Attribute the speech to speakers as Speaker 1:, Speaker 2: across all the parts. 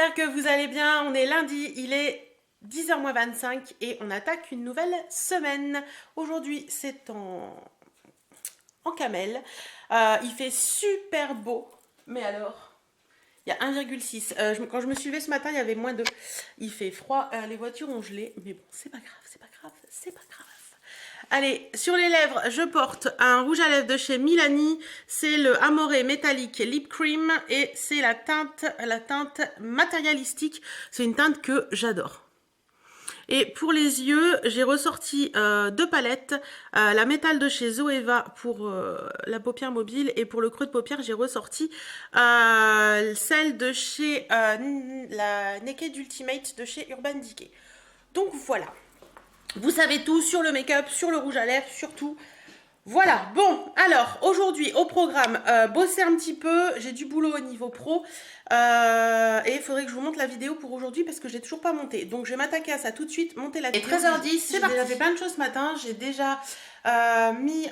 Speaker 1: j'espère que vous allez bien. On est lundi, il est 10h-25 et on attaque une nouvelle semaine. Aujourd'hui, c'est en camel. Il fait super beau, mais alors, il y a 1,6. Quand je me suis levée ce matin, il y avait moins de... Il fait froid, les voitures ont gelé, mais bon, c'est pas grave, c'est pas grave, c'est pas grave. Allez, sur les lèvres, je porte un rouge à lèvres de chez Milani. C'est le Amore Metallic Lip Cream et c'est la teinte matérialistique. C'est une teinte que j'adore. Et pour les yeux, j'ai ressorti deux palettes. La métal de chez Zoeva pour la paupière mobile et pour le creux de paupière, j'ai ressorti celle de chez la Naked Ultimate de chez Urban Decay. Donc voilà. Vous savez tout sur le make-up, sur le rouge à lèvres, surtout. Voilà, bon, alors, aujourd'hui, au programme, bosser un petit peu, j'ai du boulot au niveau pro, et il faudrait que je vous montre la vidéo pour aujourd'hui parce que j'ai toujours pas monté. Donc, je vais m'attaquer à ça tout de suite, monter la vidéo. 13h10, j'ai déjà fait plein de choses ce matin, j'ai déjà fait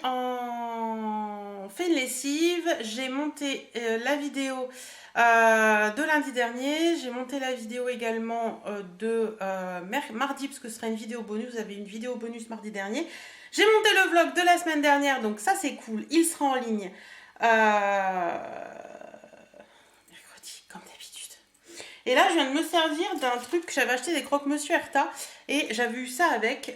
Speaker 1: une lessive, j'ai monté la vidéo de lundi dernier, j'ai monté la vidéo également de mardi, parce que ce sera une vidéo bonus, vous avez une vidéo bonus mardi dernier. J'ai monté le vlog de la semaine dernière, donc ça c'est cool, il sera en ligne mercredi, comme d'habitude. Et là, je viens de me servir d'un truc que j'avais acheté des croque-monsieur Erta, et j'avais eu ça avec,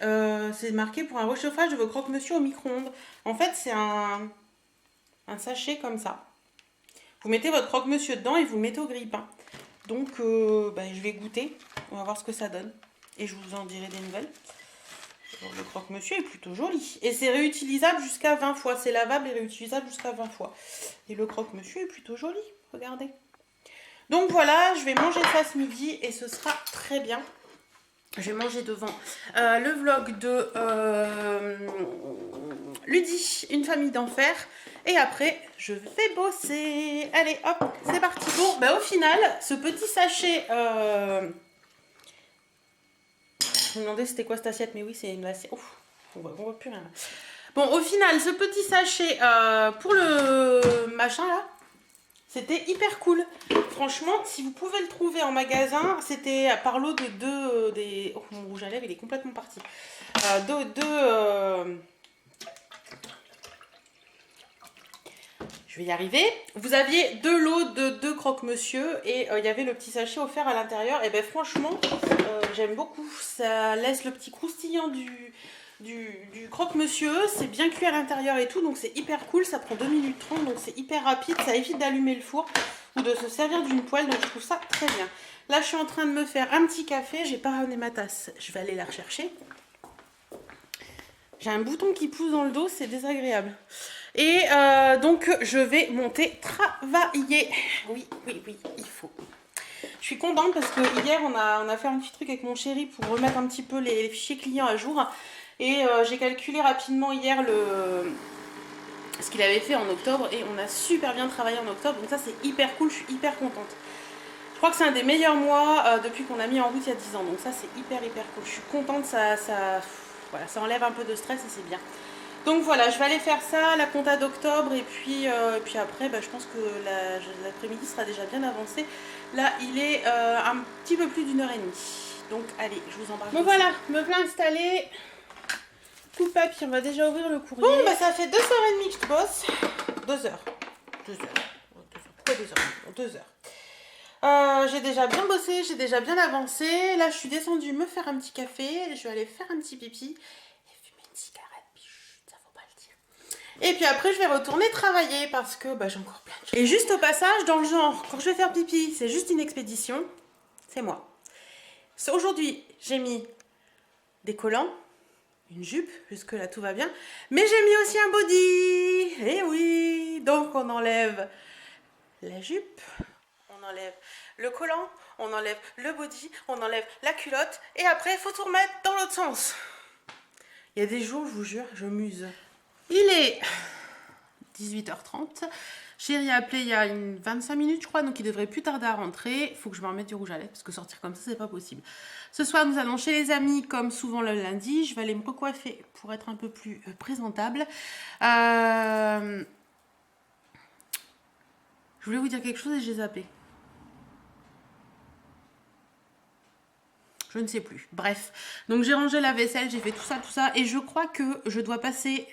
Speaker 1: c'est marqué pour un réchauffage de vos croque-monsieur au micro-ondes. En fait, c'est un sachet comme ça. Vous mettez votre croque-monsieur dedans et vous le mettez au grille-pain. Donc, je vais goûter, on va voir ce que ça donne, et je vous en dirai des nouvelles. Le croque-monsieur est plutôt joli. Et c'est réutilisable jusqu'à 20 fois. C'est lavable et réutilisable jusqu'à 20 fois. Et le croque-monsieur est plutôt joli. Regardez. Donc voilà, je vais manger ça ce midi et ce sera très bien. Je vais manger devant le vlog de Ludie, une famille d'enfer. Et après, je vais bosser. Allez, hop, c'est parti. Bon, au final, ce petit sachet... Je me demandais c'était quoi cette assiette, mais oui, c'est une assiette. Ouf, on voit plus rien. Bon, au final, ce petit sachet pour le machin là, c'était hyper cool. Franchement, si vous pouvez le trouver en magasin, c'était par lot de deux des. Oh, mon rouge à lèvres, il est complètement parti. Je vais y arriver. Vous aviez deux lots de deux croque-monsieur et il y avait le petit sachet offert à l'intérieur. Et ben franchement, j'aime beaucoup. Ça laisse le petit croustillant du croque-monsieur. C'est bien cuit à l'intérieur et tout, donc c'est hyper cool. Ça prend 2 minutes 30, donc c'est hyper rapide. Ça évite d'allumer le four ou de se servir d'une poêle, donc je trouve ça très bien. Là, je suis en train de me faire un petit café. J'ai pas ramené ma tasse. Je vais aller la rechercher. J'ai un bouton qui pousse dans le dos, c'est désagréable. Et donc, je vais monter travailler. Oui, il faut. Je suis contente parce que hier, on a fait un petit truc avec mon chéri pour remettre un petit peu les fichiers clients à jour. Et j'ai calculé rapidement hier ce qu'il avait fait en octobre. Et on a super bien travaillé en octobre. Donc ça, c'est hyper cool, je suis hyper contente. Je crois que c'est un des meilleurs mois depuis qu'on a mis en route il y a 10 ans. Donc ça, c'est hyper cool. Je suis contente, voilà, ça enlève un peu de stress et c'est bien. Donc voilà, je vais aller faire ça, la compta d'octobre, et puis après, je pense que l'après-midi sera déjà bien avancé. Là, il est un petit peu plus d'1h30. Donc allez, je vous embarque. Bon voilà, me voilà installée. Coup de papier, on va déjà ouvrir le courrier. Bon, ça fait 2h30 que je bosse. 2 heures. Pourquoi 2 heures? 2 heures. J'ai déjà bien bossé, j'ai déjà bien avancé. Là, je suis descendue me faire un petit café. Je vais aller faire un petit pipi et fumer une cigarette. Ça faut pas le dire. Et puis après, je vais retourner travailler parce que j'ai encore plein de choses. Et juste au passage, dans le genre, quand je vais faire pipi, c'est juste une expédition. C'est moi. Aujourd'hui, j'ai mis des collants, une jupe, jusque là tout va bien. Mais j'ai mis aussi un body. Et oui, donc on enlève la jupe. On enlève le collant, on enlève le body, on enlève la culotte et après il faut tout remettre dans l'autre sens. Il y a des jours, je vous jure, je muse. Il est 18h30. Chéri a appelé il y a 25 minutes, je crois, donc il devrait plus tarder à rentrer. Il faut que je me remette du rouge à lèvres parce que sortir comme ça, c'est pas possible. Ce soir, nous allons chez les amis comme souvent le lundi. Je vais aller me recoiffer pour être un peu plus présentable. Je voulais vous dire quelque chose et j'ai zappé. je ne sais plus. Bref, donc j'ai rangé la vaisselle, j'ai fait tout ça, et je crois que je dois passer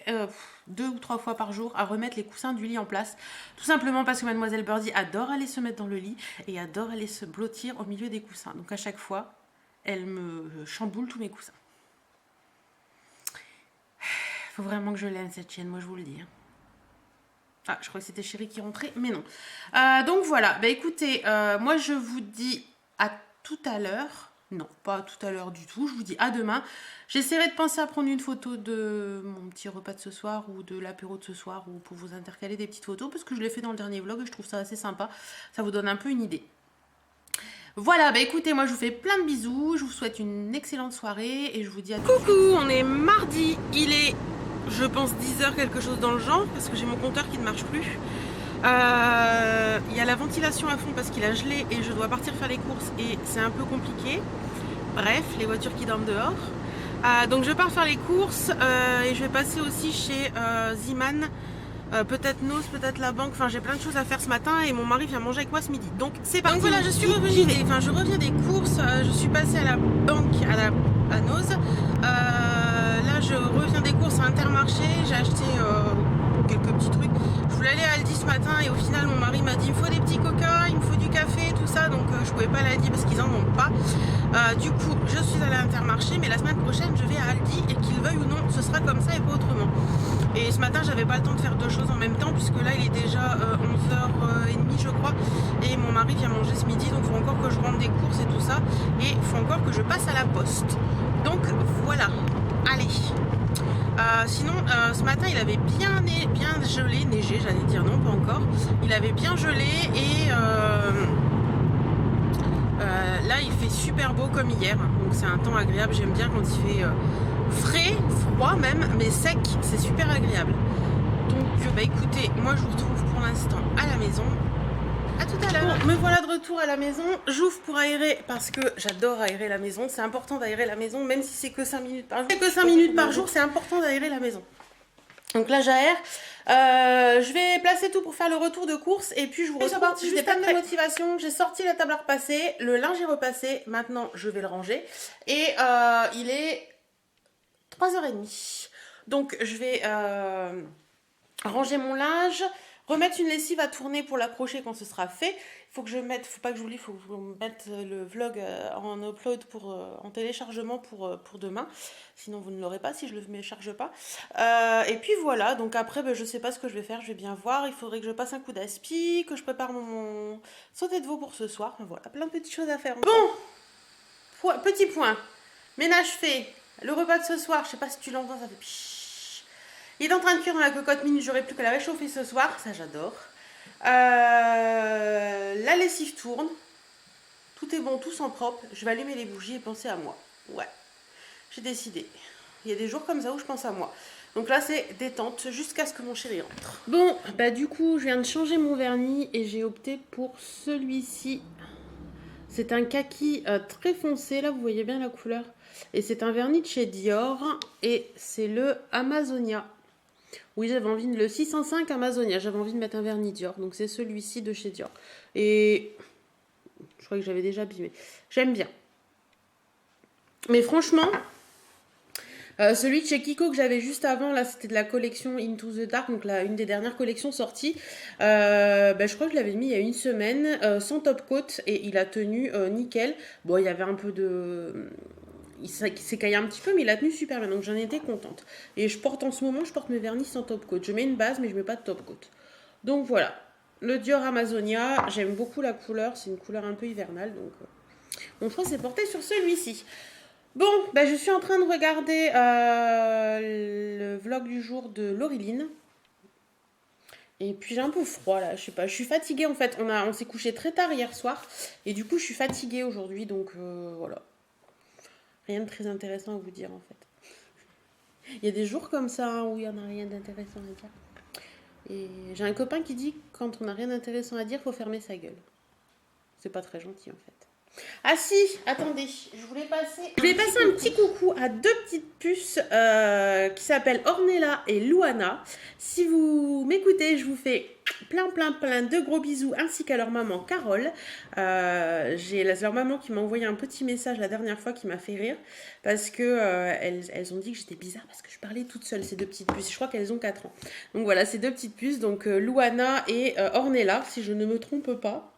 Speaker 1: 2 ou 3 fois par jour à remettre les coussins du lit en place. Tout simplement parce que Mademoiselle Birdie adore aller se mettre dans le lit et adore aller se blottir au milieu des coussins. Donc à chaque fois, elle me chamboule tous mes coussins. Faut vraiment que je l'aime cette chienne, moi je vous le dis. Ah, je crois que c'était Chérie qui rentrait, mais non. Donc voilà, bah écoutez, moi je vous dis à tout à l'heure. Non, pas tout à l'heure du tout, je vous dis à demain. J'essaierai de penser à prendre une photo de mon petit repas de ce soir ou de l'apéro de ce soir ou pour vous intercaler des petites photos parce que je l'ai fait dans le dernier vlog et je trouve ça assez sympa. Ça vous donne un peu une idée. Voilà, bah écoutez, moi je vous fais plein de bisous, je vous souhaite une excellente soirée et je vous dis à coucou, on est mardi, il est, je pense, 10h quelque chose dans le genre parce que j'ai mon compteur qui ne marche plus. Il y a la ventilation à fond parce qu'il a gelé et je dois partir faire les courses et c'est un peu compliqué. Bref, les voitures qui dorment dehors. Donc je pars faire les courses et je vais passer aussi chez Ziman. Peut-être Noz, peut-être la banque, enfin j'ai plein de choses à faire ce matin et mon mari vient manger avec moi ce midi. Donc c'est parti. Donc voilà, je reviens des courses, je suis passée à la banque, à Noz. Là je reviens des courses à Intermarché, j'ai acheté quelques petits trucs. Je voulais aller à Aldi ce matin et au final mon mari m'a dit il me faut des petits coca, il me faut du café, tout ça, donc je pouvais pas aller à Aldi parce qu'ils en ont pas. Du coup je suis allée à Intermarché, mais la semaine prochaine je vais à Aldi et qu'il veuille ou non ce sera comme ça et pas autrement. Et ce matin j'avais pas le temps de faire deux choses en même temps puisque là il est déjà 11h30 je crois et mon mari vient manger ce midi, donc il faut encore que je rentre des courses et tout ça et il faut encore que je passe à la poste. Donc voilà, allez. Sinon ce matin il avait bien gelé, neigé, j'allais dire non pas encore, il avait bien gelé et là il fait super beau comme hier, donc c'est un temps agréable, j'aime bien quand il fait frais, froid même, mais sec, c'est super agréable. Donc bah écoutez, moi je vous retrouve pour l'instant à la maison. À tout à l'heure. Bon, me voilà de retour à la maison. J'ouvre pour aérer parce que j'adore aérer la maison. C'est important d'aérer la maison, même si c'est que 5 minutes par jour. C'est que 5 minutes par jour, c'est important d'aérer la maison. Donc là j'aère. Je vais placer tout pour faire le retour de course et puis je vous retrouve. J'ai des pannes de motivation. J'ai sorti la table à repasser, le linge est repassé. Maintenant je vais le ranger et il est 3h30. Donc je vais ranger mon linge. Remettre une lessive à tourner pour l'accrocher quand ce sera fait. Il faut que je mette, faut pas que j'oublie, il faut que je mette le vlog en upload en téléchargement pour demain. Sinon vous ne l'aurez pas si je le télécharge pas. Et puis voilà, donc après ben, je sais pas ce que je vais faire, je vais bien voir. Il faudrait que je passe un coup d'aspi, que je prépare mon sauté de veau pour ce soir. Enfin, voilà, plein de petites choses à faire. Bon, petit point, ménage fait. Le repas de ce soir, je sais pas si tu l'entends, ça fait piche. Il est en train de cuire dans la cocotte minute, j'aurai plus qu'à la réchauffer ce soir, ça j'adore. La lessive tourne, tout est bon, tout sent propre. Je vais allumer les bougies et penser à moi. Ouais, j'ai décidé. Il y a des jours comme ça où je pense à moi. Donc là c'est détente jusqu'à ce que mon chéri rentre. Bon, bah du coup je viens de changer mon vernis et j'ai opté pour celui-ci. C'est un kaki très foncé, là vous voyez bien la couleur. Et c'est un vernis de chez Dior et c'est le Amazonia. Oui, j'avais envie de le 605 Amazonia, j'avais envie de mettre un vernis Dior, donc c'est celui-ci de chez Dior. Et je crois que j'avais déjà abîmé. J'aime bien. Mais franchement, celui de chez Kiko que j'avais juste avant, là c'était de la collection Into the Dark, donc là, une des dernières collections sorties. Je crois que je l'avais mis il y a une semaine, sans top coat, et il a tenu nickel. Bon, il y avait un peu de... Il s'est caillé un petit peu, mais il a tenu super bien, donc j'en étais contente. Et je porte en ce moment, je porte mes vernis sans top coat. Je mets une base, mais je mets pas de top coat. Donc voilà, le Dior Amazonia, j'aime beaucoup la couleur, c'est une couleur un peu hivernale, donc mon choix s'est porté sur celui-ci. Bon, ben je suis en train de regarder le vlog du jour de Laureline. Et puis j'ai un peu froid là, je sais pas, je suis fatiguée en fait. On s'est couché très tard hier soir, et du coup je suis fatiguée aujourd'hui, donc voilà. Rien de très intéressant à vous dire en fait. Il y a des jours comme ça hein, où il n'y en a rien d'intéressant à dire. Et j'ai un copain qui dit que quand on n'a rien d'intéressant à dire, il faut fermer sa gueule. C'est pas très gentil en fait. Ah si, attendez, je voulais passer un petit coucou à deux petites puces qui s'appellent Ornella et Louana. Si vous m'écoutez, je vous fais plein de gros bisous ainsi qu'à leur maman Carole. J'ai leur maman qui m'a envoyé un petit message la dernière fois qui m'a fait rire parce que elles ont dit que j'étais bizarre parce que je parlais toute seule, ces deux petites puces. Je crois qu'elles ont 4 ans. Donc voilà, ces deux petites puces, donc Louana et Ornella, si je ne me trompe pas.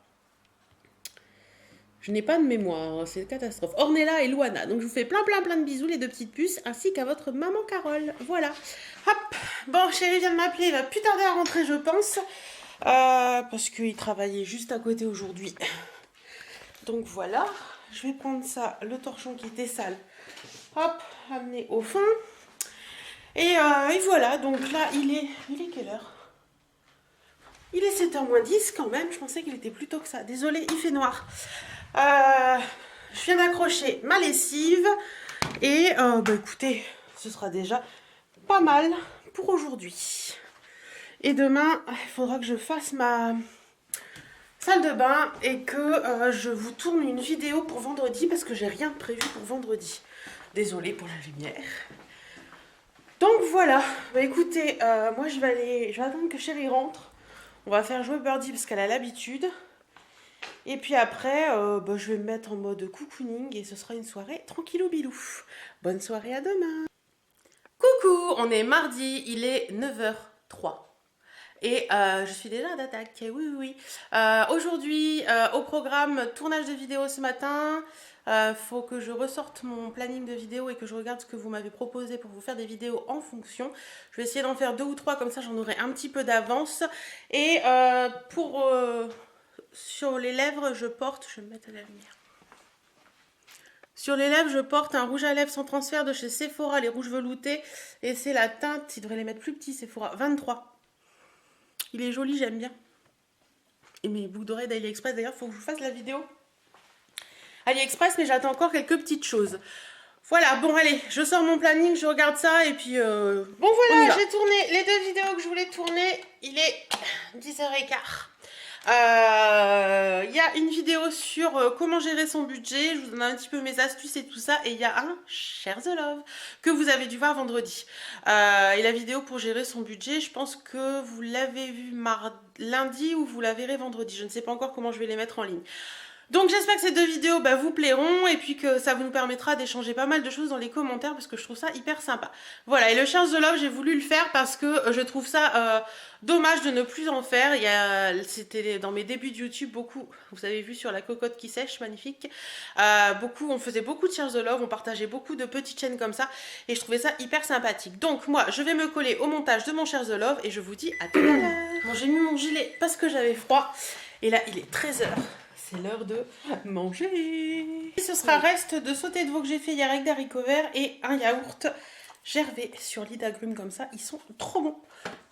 Speaker 1: Je n'ai pas de mémoire, c'est une catastrophe. Ornella et Louana. Donc je vous fais plein de bisous, les deux petites puces, ainsi qu'à votre maman Carole. Voilà. Hop. Bon, chérie vient de m'appeler, il va plus tarder à rentrer, je pense. Parce qu'il travaillait juste à côté aujourd'hui. Donc voilà. Je vais prendre ça, le torchon qui était sale. Hop, amener au fond. Et voilà, donc là, il est quelle heure? Il est 7h moins 10 quand même, je pensais qu'il était plus tôt que ça. Désolée, il fait noir. Je viens d'accrocher ma lessive et écoutez, ce sera déjà pas mal pour aujourd'hui. Et demain, il faudra que je fasse ma salle de bain et que je vous tourne une vidéo pour vendredi parce que j'ai rien prévu pour vendredi. Désolée pour la lumière. Donc voilà, écoutez, moi je vais attendre que chérie rentre. On va faire jouer Birdie parce qu'elle a l'habitude. Et puis après, je vais me mettre en mode cocooning et ce sera une soirée tranquillou bilou. Bonne soirée, à demain. Coucou, on est mardi, il est 9h03. Et je suis déjà d'attaque, oui. Aujourd'hui, au programme, tournage de vidéo ce matin. Faut que je ressorte mon planning de vidéo et que je regarde ce que vous m'avez proposé pour vous faire des vidéos en fonction. Je vais essayer d'en faire 2 ou 3, comme ça j'en aurai un petit peu d'avance. Et sur les lèvres, je vais me mettre à la lumière. Sur les lèvres, je porte un rouge à lèvres sans transfert de chez Sephora, les rouges veloutés. Et c'est la teinte, il devrait les mettre plus petits, Sephora, 23. Il est joli, j'aime bien. Et mes boucles d'oreilles d'AliExpress, d'ailleurs, il faut que je vous fasse la vidéo AliExpress, mais j'attends encore quelques petites choses. Voilà, bon allez, je sors mon planning, je regarde ça et puis... Bon voilà, j'ai tourné les 2 vidéos que je voulais tourner. Il est 10h15. Il y a une vidéo sur comment gérer son budget, je vous donne un petit peu mes astuces et tout ça, et il y a un Share the Love que vous avez dû voir vendredi. Et la vidéo pour gérer son budget, je pense que vous l'avez vu lundi ou vous la verrez vendredi, je ne sais pas encore comment je vais les mettre en ligne. Donc j'espère que ces 2 vidéos vous plairont et puis que ça vous permettra d'échanger pas mal de choses dans les commentaires parce que je trouve ça hyper sympa. Voilà, et le Share the Love, j'ai voulu le faire parce que je trouve ça dommage de ne plus en faire. C'était dans mes débuts de YouTube, beaucoup, vous avez vu sur la cocotte qui sèche, magnifique. On faisait beaucoup de Share the Love, on partageait beaucoup de petites chaînes comme ça et je trouvais ça hyper sympathique. Donc moi, je vais me coller au montage de mon Share the Love et je vous dis à tout à l'heure. Bon, j'ai mis mon gilet parce que j'avais froid et là, il est 13h. C'est l'heure de manger. Et ce sera reste de sauté de veau que j'ai fait hier avec des haricots verts et un yaourt Gervais sur lit d'agrumes comme ça. Ils sont trop bons.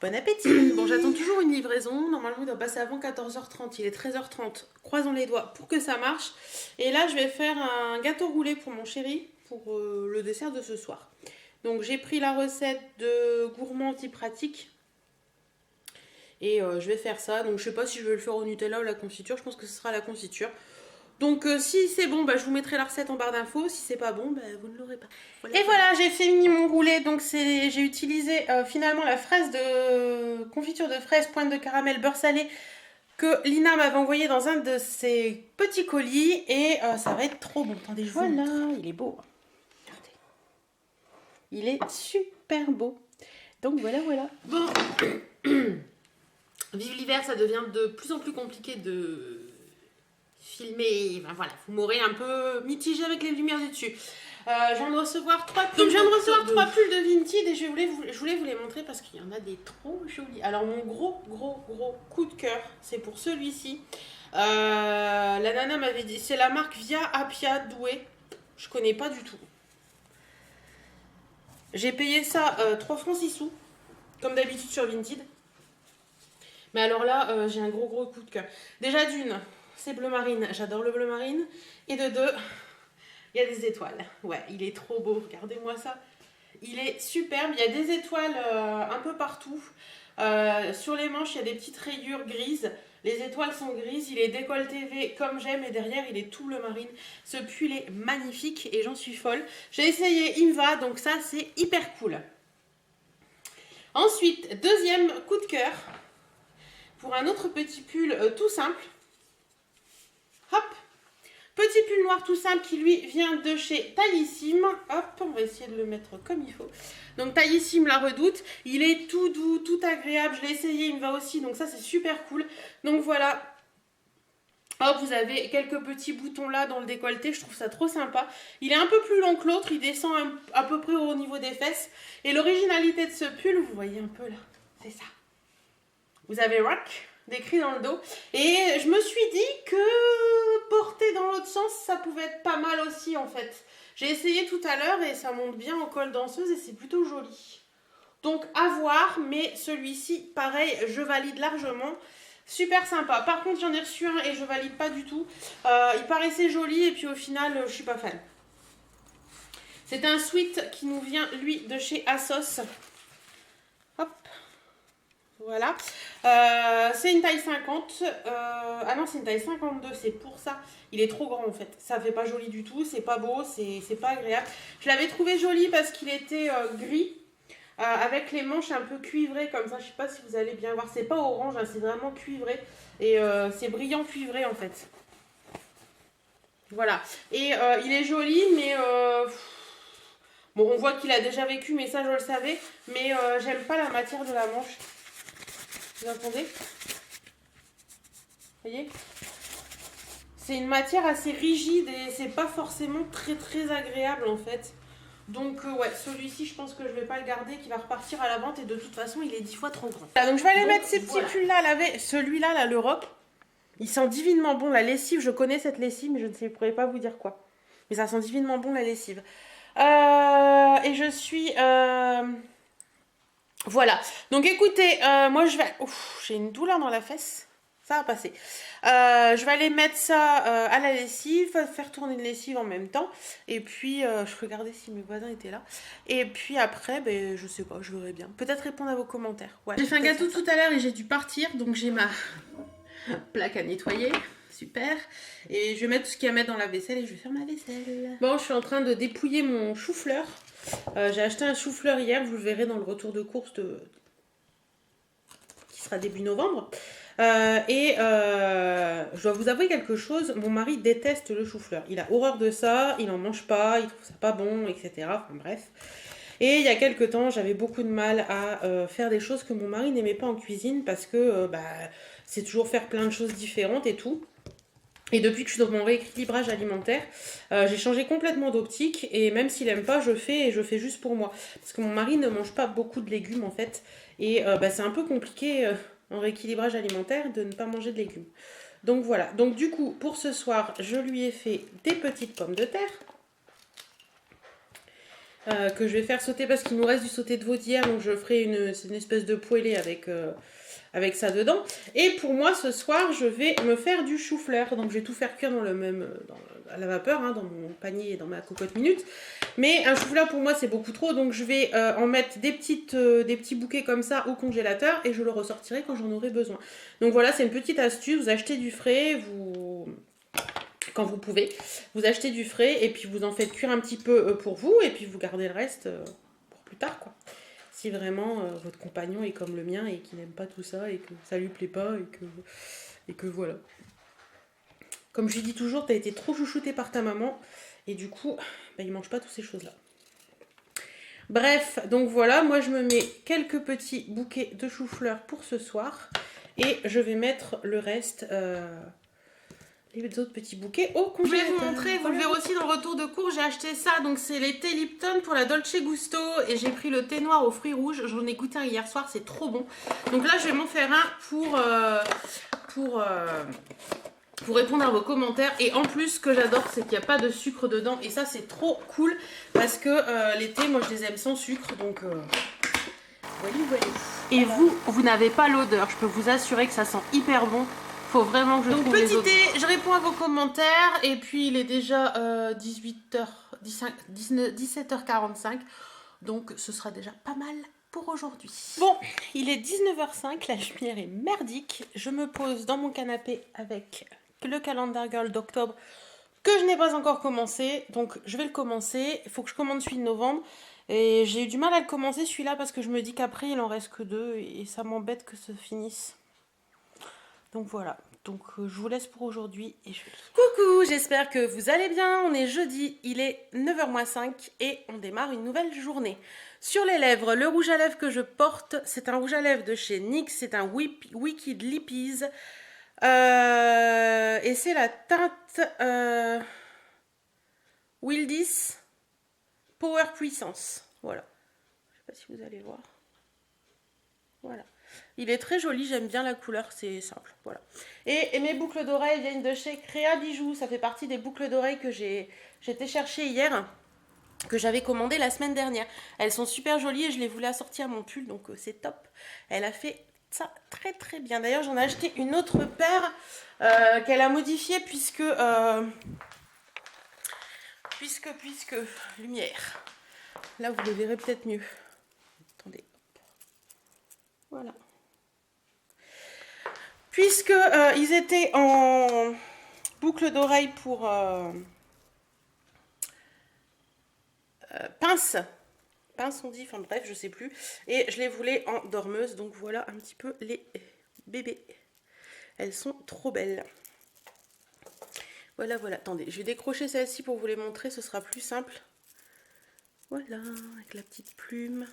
Speaker 1: Bon appétit. Bon, j'attends toujours une livraison. Normalement, il doit passer avant 14h30. Il est 13h30. Croisons les doigts pour que ça marche. Et là, je vais faire un gâteau roulé pour mon chéri pour le dessert de ce soir. Donc, j'ai pris la recette de Gourmand Anti-Pratique. Et je vais faire ça. Donc je sais pas si je vais le faire au Nutella ou la confiture. Je pense que ce sera la confiture. Donc si c'est bon, je vous mettrai la recette en barre d'infos. Si c'est pas bon, vous ne l'aurez pas. Voilà. Et voilà, j'ai fini mon roulé. Donc j'ai utilisé finalement la fraise de confiture de fraise, pointe de caramel, beurre salé que Lina m'avait envoyé dans un de ses petits colis. Et ça va être trop bon. Attendez, je vous montre. Il est beau. Regardez. Il est super beau. Donc voilà. Bon. Vive l'hiver, ça devient de plus en plus compliqué de filmer. Voilà, vous m'aurez un peu mitigé avec les lumières du dessus. Je viens de recevoir 3 pulls. Donc je viens de recevoir 3 pulls de Vinted et je voulais vous les montrer parce qu'il y en a des trop jolis. Alors mon gros coup de cœur, c'est pour celui-ci. La nana m'avait dit, c'est la marque Via Appia Douai. Je connais pas du tout. J'ai payé ça 3 francs 6 sous, comme d'habitude sur Vinted. Mais alors là, j'ai un gros coup de cœur. Déjà d'une, c'est bleu marine. J'adore le bleu marine. Et de 2, il y a des étoiles. Ouais, il est trop beau. Regardez-moi ça. Il est superbe. Il y a des étoiles un peu partout. Sur les manches, il y a des petites rayures grises. Les étoiles sont grises. Il est décolleté V comme j'aime. Et derrière, il est tout bleu marine. Ce pull est magnifique et j'en suis folle. J'ai essayé, il me va. Donc ça, c'est hyper cool. Ensuite, deuxième coup de cœur. pour un autre petit pull tout simple. Hop, petit pull noir tout simple qui lui vient de chez Taillissime. Hop, on va essayer de le mettre comme il faut. Donc Taillissime la Redoute. Il est tout doux, tout agréable. Je l'ai essayé, il me va aussi. Donc ça c'est super cool. Donc voilà. Hop, vous avez quelques petits boutons là dans le décolleté. Je trouve ça trop sympa. Il est un peu plus long que l'autre. Il descend à peu près au niveau des fesses. Et l'originalité de ce pull, vous voyez un peu là. C'est ça. Vous avez rock décrit dans le dos. Et je me suis dit que porter dans l'autre sens, ça pouvait être pas mal aussi en fait. J'ai essayé tout à l'heure et ça monte bien en col danseuse et c'est plutôt joli. Donc à voir, mais celui-ci, pareil, je valide largement. Super sympa. Par contre, j'en ai reçu un et je valide pas du tout. Il paraissait joli et puis au final, je suis pas fan. C'est un sweat qui nous vient, lui, de chez Assos. Hop. Voilà. C'est une taille 50. Ah non, c'est une taille 52. C'est pour ça. Il est trop grand en fait. Ça fait pas joli du tout. C'est pas beau. C'est pas agréable. Je l'avais trouvé joli parce qu'il était gris. Avec les manches un peu cuivrées comme ça. Je sais pas si vous allez bien voir. C'est pas orange. Hein, c'est vraiment cuivré. Et c'est brillant cuivré en fait. Voilà. Et il est joli. Mais... bon, on voit qu'il a déjà vécu. Mais ça, je le savais. Mais j'aime pas la matière de la manche. Vous entendez? Vous voyez? C'est une matière assez rigide et c'est pas forcément très agréable en fait. Donc ouais, celui-ci je pense que je vais pas le garder, qui va repartir à la vente et de toute façon il est 10 fois trop grand. Voilà, donc je vais aller mettre ces petits pulls là à laver. Celui-là, là, l'Europe, il sent divinement bon la lessive. Je connais cette lessive mais je ne pourrais pas vous dire quoi. Mais ça sent divinement bon la lessive. Et je suis... Voilà, donc écoutez, moi je vais... Ouf, j'ai une douleur dans la fesse, ça va passer. Je vais aller mettre ça à la lessive, faire tourner une lessive en même temps. Et puis, je regardais si mes voisins étaient là. Et puis après, ben, je sais pas, je verrai bien. Peut-être répondre à vos commentaires. Ouais, j'ai fait un gâteau tout à l'heure et j'ai dû partir, donc j'ai ma plaque à nettoyer. Super. Et je vais mettre tout ce qu'il y a à mettre dans la vaisselle et je vais faire ma vaisselle. Bon, je suis en train de dépouiller mon chou-fleur. J'ai acheté un chou-fleur hier, vous le verrez dans le retour de course qui sera début novembre. Je dois vous avouer quelque chose, mon mari déteste le chou-fleur. Il a horreur de ça, il n'en mange pas, il trouve ça pas bon, etc. Enfin bref. Et il y a quelques temps, j'avais beaucoup de mal à faire des choses que mon mari n'aimait pas en cuisine parce que c'est toujours faire plein de choses différentes et tout. Et depuis que je suis dans mon rééquilibrage alimentaire, j'ai changé complètement d'optique. Et même s'il n'aime pas, je fais juste pour moi. Parce que mon mari ne mange pas beaucoup de légumes en fait. Et c'est un peu compliqué en rééquilibrage alimentaire de ne pas manger de légumes. Donc voilà. Donc du coup, pour ce soir, je lui ai fait des petites pommes de terre. Que je vais faire sauter parce qu'il nous reste du sauté de veau d'hier. Donc je ferai une espèce de poêlée avec ça dedans. Et pour moi, ce soir, je vais me faire du chou-fleur. Donc, je vais tout faire cuire à la vapeur, hein, dans mon panier et dans ma cocotte minute. Mais un chou-fleur, pour moi, c'est beaucoup trop. Donc, je vais en mettre des petits bouquets comme ça au congélateur et je le ressortirai quand j'en aurai besoin. Donc, voilà, c'est une petite astuce. Vous achetez du frais, quand vous pouvez. Vous achetez du frais et puis vous en faites cuire un petit peu pour vous. Et puis, vous gardez le reste pour plus tard, quoi. Si vraiment votre compagnon est comme le mien et qu'il n'aime pas tout ça et que ça lui plaît pas et que voilà. Comme je lui dis toujours, t'as été trop chouchouté par ta maman et du coup, il mange pas toutes ces choses-là. Bref, donc voilà, moi je me mets quelques petits bouquets de chou-fleur pour ce soir et je vais mettre le reste... les autres petits bouquets au congélateur. Je vais vous montrer, vous le verrez aussi dans le retour de cours, j'ai acheté ça, donc c'est les thés Lipton pour la Dolce Gusto et j'ai pris le thé noir aux fruits rouges, j'en ai goûté un hier soir, c'est trop bon. Donc là je vais m'en faire un pour répondre à vos commentaires et en plus ce que j'adore c'est qu'il n'y a pas de sucre dedans et ça c'est trop cool parce que les thés moi je les aime sans sucre donc voilà. Et vous n'avez pas l'odeur, je peux vous assurer que ça sent hyper bon. Faut vraiment que je trouve les autres. Donc petit thé, je réponds à vos commentaires et puis il est déjà 17h45 donc ce sera déjà pas mal pour aujourd'hui. Bon, il est 19h05, la lumière est merdique. Je me pose dans mon canapé avec le Calendar Girl d'octobre que je n'ai pas encore commencé. Donc je vais le commencer, il faut que je commande celui de novembre. Et j'ai eu du mal à le commencer celui-là parce que je me dis qu'après il en reste que 2 et ça m'embête que ça finisse. Donc voilà, donc je vous laisse pour aujourd'hui et je vais... Coucou, j'espère que vous allez bien, on est jeudi, il est 9h-5 et on démarre une nouvelle journée. Sur les lèvres, le rouge à lèvres que je porte, c'est un rouge à lèvres de chez NYX, c'est un Wicked Lippies et c'est la teinte Wildis Power Puissance, voilà. Je sais pas si vous allez voir. Voilà. Il est très joli, j'aime bien la couleur, c'est simple, voilà. Et mes boucles d'oreilles viennent de chez Créa Bijoux, ça fait partie des boucles d'oreilles que j'étais chercher hier, que j'avais commandé la semaine dernière. Elles sont super jolies et je les voulais assortir à mon pull, donc c'est top. Elle a fait ça très très bien. D'ailleurs, j'en ai acheté une autre paire qu'elle a modifiée puisque lumière. Là, vous le verrez peut-être mieux. Attendez. Voilà. Puisque ils étaient en boucle d'oreille pour pince on dit, enfin bref, je sais plus. Et je les voulais en dormeuse, donc voilà un petit peu les bébés. Elles sont trop belles. Voilà, voilà. Attendez, je vais décrocher celle-ci pour vous les montrer, ce sera plus simple. Voilà, avec la petite plume.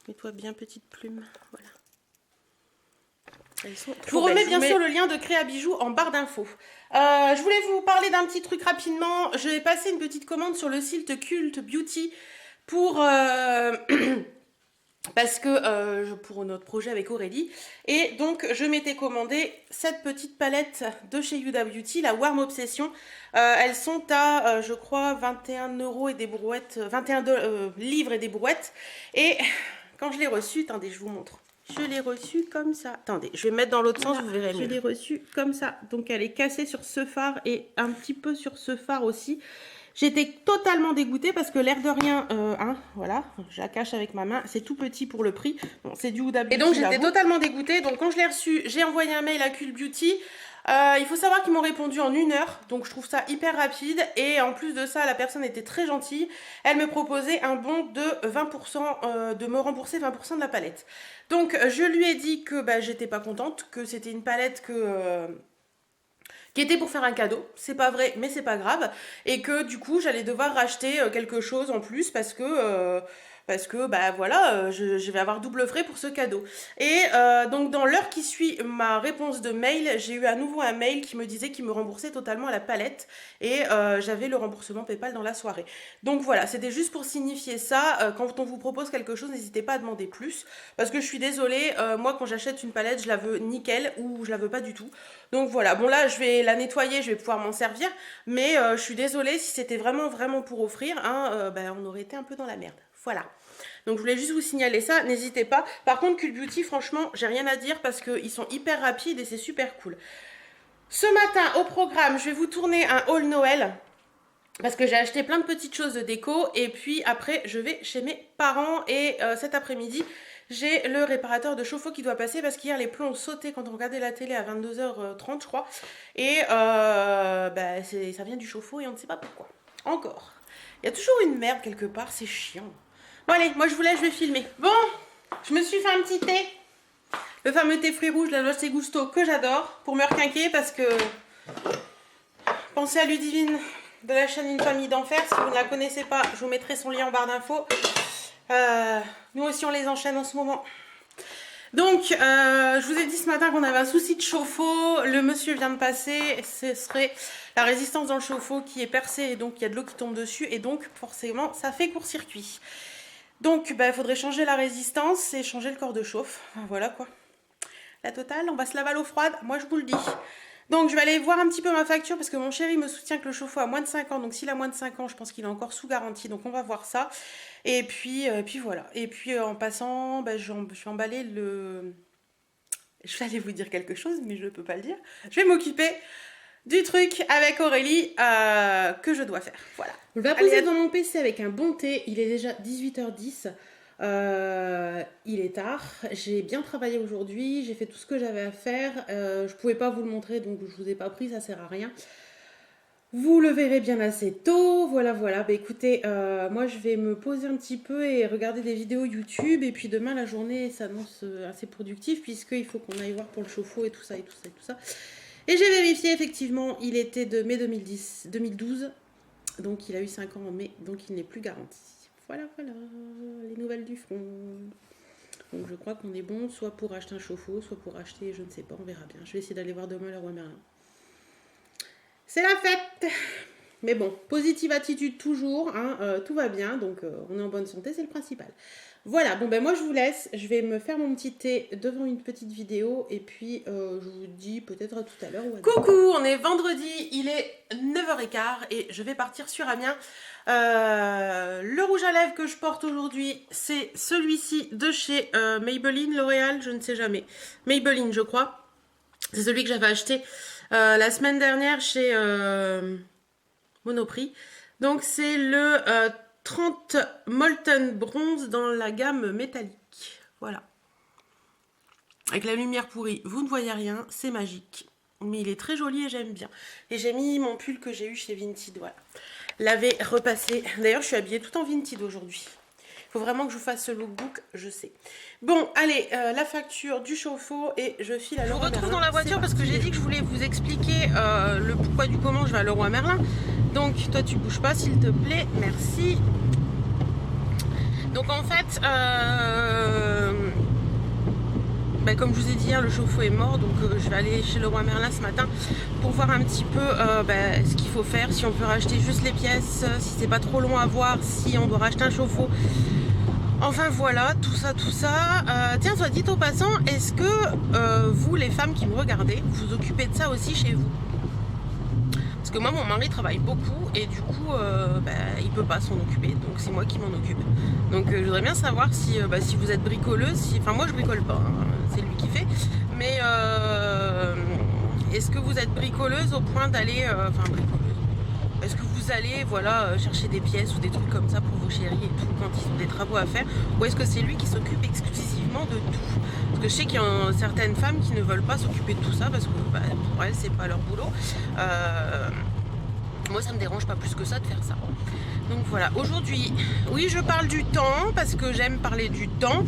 Speaker 1: Mets-toi bien, petite plume. Voilà. Je vous remets bien sûr le lien de Créa Bijoux en barre d'infos. Je voulais vous parler d'un petit truc rapidement. Je vais passer une petite commande sur le site Cult Beauty pour... parce que pour notre projet avec Aurélie. Et donc je m'étais commandé cette petite palette de chez Huda Beauty, la Warm Obsession. Elles sont à je crois 21 € et des brouettes, 21 livres et des brouettes. Et quand je l'ai reçue, attendez, je vous montre. Je l'ai reçue comme ça. Attendez, je vais mettre dans l'autre sens, vous verrez mieux. Je l'ai reçue comme ça. Donc elle est cassée sur ce phare et un petit peu sur ce phare aussi. J'étais totalement dégoûtée parce que l'air de rien, voilà, je la cache avec ma main, c'est tout petit pour le prix. Bon, c'est du Huda Beauty. Et donc j'étais totalement dégoûtée. Donc quand je l'ai reçu, j'ai envoyé un mail à Cult Beauty. Il faut savoir qu'ils m'ont répondu en 1 heure, donc je trouve ça hyper rapide. Et en plus de ça, la personne était très gentille. Elle me proposait un bon de 20%, de me rembourser 20% de la palette. Donc je lui ai dit que j'étais pas contente, que c'était une palette qui était pour faire un cadeau, c'est pas vrai mais c'est pas grave, et que du coup j'allais devoir racheter quelque chose en plus parce que voilà, je vais avoir double frais pour ce cadeau. Et donc dans l'heure qui suit ma réponse de mail, j'ai eu à nouveau un mail qui me disait qu'il me remboursait totalement la palette et j'avais le remboursement PayPal dans la soirée. Donc voilà, c'était juste pour signifier ça. Quand on vous propose quelque chose, n'hésitez pas à demander plus parce que je suis désolée, moi quand j'achète une palette, je la veux nickel ou je la veux pas du tout. Donc voilà, bon là je vais la nettoyer, je vais pouvoir m'en servir, mais je suis désolée si c'était vraiment pour offrir, on aurait été un peu dans la merde. Voilà. Donc je voulais juste vous signaler ça, n'hésitez pas. Par contre, Cult Beauty, franchement, j'ai rien à dire parce qu'ils sont hyper rapides et c'est super cool. Ce matin, au programme, je vais vous tourner un haul Noël. Parce que j'ai acheté plein de petites choses de déco. Et puis après, je vais chez mes parents. Et cet après-midi, j'ai le réparateur de chauffe-eau qui doit passer. Parce qu'hier, les plombs ont sauté quand on regardait la télé à 22h30, je crois. Et ça vient du chauffe-eau et on ne sait pas pourquoi. Encore. Il y a toujours une merde quelque part, c'est chiant. Bon allez, moi je vous laisse, je vais filmer. Bon, je me suis fait un petit thé. Le fameux thé fruits rouges, la Dolce Gusto, que j'adore. Pour me requinquer parce que... Pensez à Ludivine de la chaîne Une famille d'enfer. Si vous ne la connaissez pas, je vous mettrai son lien en barre d'infos. Nous aussi on les enchaîne en ce moment. Donc, je vous ai dit ce matin qu'on avait un souci de chauffe-eau. Le monsieur vient de passer. Ce serait la résistance dans le chauffe-eau qui est percée. Et donc, il y a de l'eau qui tombe dessus. Et donc, forcément, ça fait court-circuit. Donc, il faudrait changer la résistance et changer le corps de chauffe. Voilà quoi. La totale, on va se laver à l'eau froide. Moi, je vous le dis. Donc, je vais aller voir un petit peu ma facture parce que mon chéri me soutient que le chauffe-eau a moins de 5 ans. Donc, s'il a moins de 5 ans, je pense qu'il est encore sous garantie. Donc, on va voir ça. Et puis voilà. Et puis, en passant, je vais emballer le... Je vais aller vous dire quelque chose, mais je ne peux pas le dire. Je vais m'occuper du truc avec Aurélie que je dois faire. Voilà. Je vais poser devant mon PC avec un bon thé. Il est déjà 18h10. Il est tard. J'ai bien travaillé aujourd'hui. J'ai fait tout ce que j'avais à faire. Je pouvais pas vous le montrer, donc je vous ai pas pris. Ça sert à rien. Vous le verrez bien assez tôt, voilà. Bah écoutez, moi je vais me poser un petit peu et regarder des vidéos YouTube. Et puis demain la journée s'annonce assez productive puisqu'il faut qu'on aille voir pour le chauffe-eau et tout ça. Et j'ai vérifié effectivement, il était de mai 2012. Donc il a eu 5 ans en mai, donc il n'est plus garanti. Voilà, les nouvelles du front. Donc je crois qu'on est bon, soit pour acheter un chauffe-eau, soit pour acheter, je ne sais pas, on verra bien. Je vais essayer d'aller voir demain le Roi Merlin. C'est la fête. Mais bon, positive attitude toujours, hein, tout va bien, donc on est en bonne santé, c'est le principal. Voilà, bon ben moi je vous laisse, je vais me faire mon petit thé devant une petite vidéo et puis je vous dis peut-être à tout à l'heure. Coucou, on est vendredi, il est 9h15 et je vais partir sur Amiens. Le rouge à lèvres que je porte aujourd'hui, c'est celui-ci de chez Maybelline, L'Oréal, je ne sais jamais. Maybelline je crois, c'est celui que j'avais acheté la semaine dernière chez Monoprix. Donc c'est le 30 Molten Bronze dans la gamme métallique. Voilà. Avec la lumière pourrie, vous ne voyez rien, c'est magique. Mais il est très joli et j'aime bien. Et j'ai mis mon pull que j'ai eu chez Vinted, voilà. L'avais repassé. D'ailleurs, je suis habillée tout en Vinted aujourd'hui. Il faut vraiment que je vous fasse ce lookbook, je sais. Bon, allez, la facture du chauffe-eau et je file à Leroy Merlin. Je vous retrouve dans la voiture parce que j'ai dit que je voulais vous expliquer le pourquoi du comment je vais à Leroy Merlin. Donc, toi, tu bouges pas, s'il te plaît. Merci. Donc, en fait, comme je vous ai dit hier, le chauffe-eau est mort. Donc, je vais aller chez Leroy Merlin ce matin pour voir un petit peu ce qu'il faut faire. Si on peut racheter juste les pièces, si c'est pas trop long à voir, si on doit racheter un chauffe-eau. Enfin voilà, tout ça. Tiens, soit dit au passant, est-ce que vous, les femmes qui me regardez, vous occupez de ça aussi chez vous? Parce que moi, mon mari travaille beaucoup et du coup, il peut pas s'en occuper. Donc c'est moi qui m'en occupe. Donc je voudrais bien savoir si vous êtes bricoleuse. Enfin moi, je bricole pas, hein, c'est lui qui fait. Mais est-ce que vous êtes bricoleuse au point d'aller... bricoleuse. Est-ce que vous allez chercher des pièces ou des trucs comme ça pour vos chéris et tout quand ils ont des travaux à faire? Ou est-ce que c'est lui qui s'occupe exclusivement de tout? Parce que je sais qu'il y a certaines femmes qui ne veulent pas s'occuper de tout ça parce que pour elles c'est pas leur boulot. Moi ça me dérange pas plus que ça de faire ça. Donc voilà, aujourd'hui, oui je parle du temps parce que j'aime parler du temps.